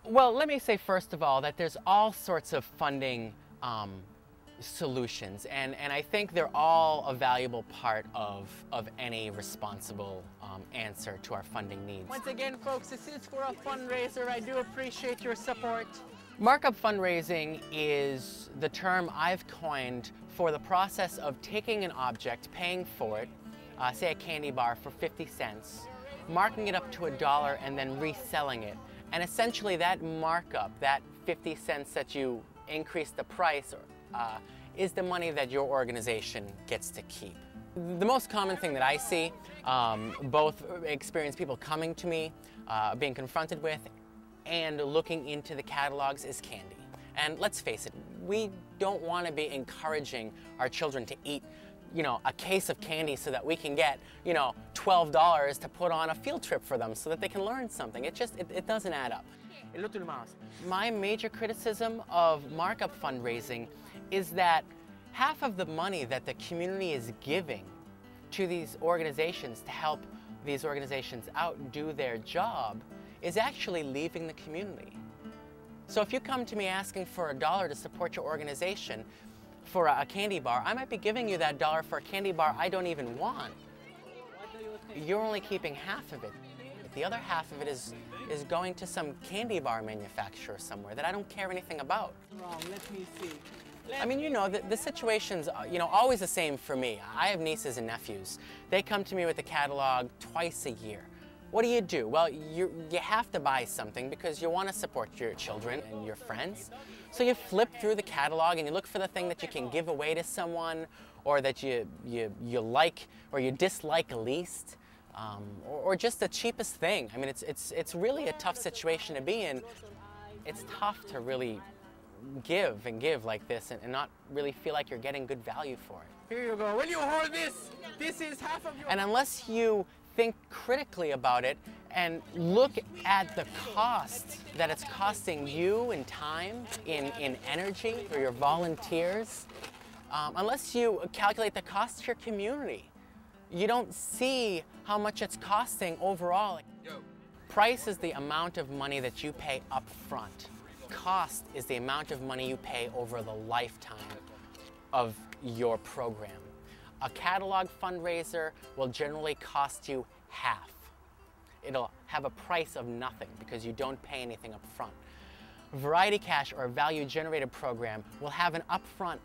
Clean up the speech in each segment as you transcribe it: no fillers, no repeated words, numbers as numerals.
Well, let me say first of all that there's all sorts of funding solutions, and I think they're all a valuable part of any responsible answer to our funding needs. Once again, folks, this is for a fundraiser. I do appreciate your support. Markup fundraising is the term I've coined for the process of taking an object, paying for it, say a candy bar for 50 cents, marking it up to $1 and then reselling it. And essentially that markup, that 50 cents that you increase the price, is the money that your organization gets to keep. The most common thing that I see, both experienced people coming to me, being confronted with, and looking into the catalogs is candy. And let's face it, we don't want to be encouraging our children to eat, a case of candy so that we can get, $12 to put on a field trip for them so that they can learn something. It doesn't add up. My major criticism of markup fundraising is that half of the money that the community is giving to these organizations to help these organizations out do their job is actually leaving the community. So if you come to me asking for $1 to support your organization for a candy bar, I might be giving you that $1 for a candy bar I don't even want. You're only keeping half of it. The other half of it is going to some candy bar manufacturer somewhere that I don't care anything about. Wrong. Let me see. The situation's, always the same for me. I have nieces and nephews. They come to me with a catalog twice a year. What do? Well, you have to buy something because you want to support your children and your friends. So you flip through the catalog and you look for the thing that you can give away to someone, or that you like or you dislike least, or just the cheapest thing. I mean, it's really a tough situation to be in. It's tough to really give like this and not really feel like you're getting good value for it. Here you go. Will you hold this? This is half of your... And unless you think critically about it and look at the cost that it's costing you in time, in energy for your volunteers, unless you calculate the cost to your community, you don't see how much it's costing overall. Price is the amount of money that you pay up front. Cost is the amount of money you pay over the lifetime of your program. A catalog fundraiser will generally cost you half. It'll have a price of nothing because you don't pay anything up front. Variety Cash, or a value generated program, will have an upfront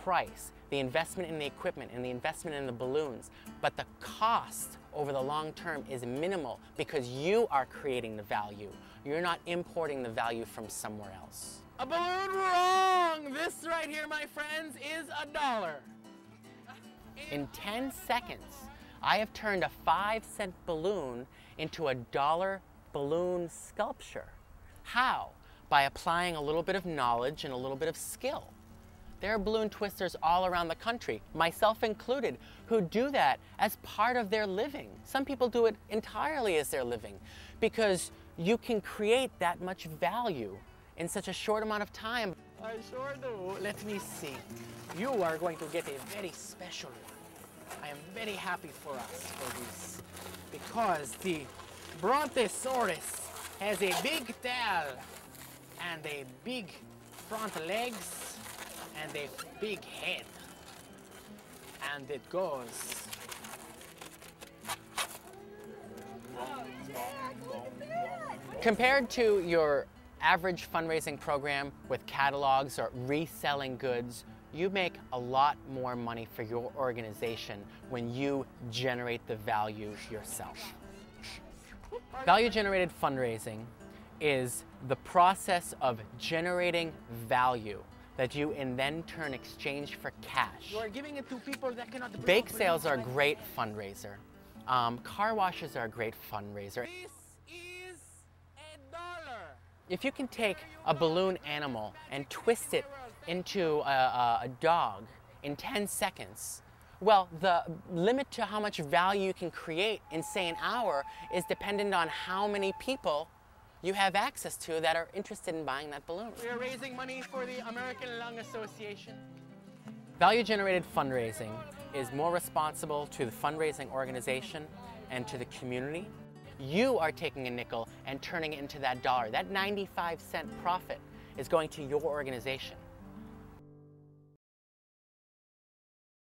price, the investment in the equipment and the investment in the balloons, but the cost over the long term is minimal because you are creating the value. You're not importing the value from somewhere else. A balloon wrong! This right here, my friends, is $1. In 10 seconds, I have turned a 5-cent balloon into a $1 balloon sculpture. How? By applying a little bit of knowledge and a little bit of skill. There are balloon twisters all around the country, myself included, who do that as part of their living. Some people do it entirely as their living because you can create that much value in such a short amount of time. I sure do. Let me see. You are going to get a very special one. I am very happy for us for this because the Brontosaurus has a big tail and a big front legs and a big head, and it goes. Compared to your average fundraising program with catalogs or reselling goods, you make a lot more money for your organization when you generate the value yourself. Value-generated fundraising is the process of generating value that you in then turn exchange for cash. You are giving it to people that cannot... Bake sales are a great fundraiser. Car washes are a great fundraiser. This is $1. If you can take a balloon animal and twist it into a dog in 10 seconds, well, the limit to how much value you can create in, say, an hour is dependent on how many people you have access to that are interested in buying that balloon. We are raising money for the American Lung Association. Value-generated fundraising is more responsible to the fundraising organization and to the community. You are taking a nickel and turning it into that dollar. That 95-cent profit is going to your organization.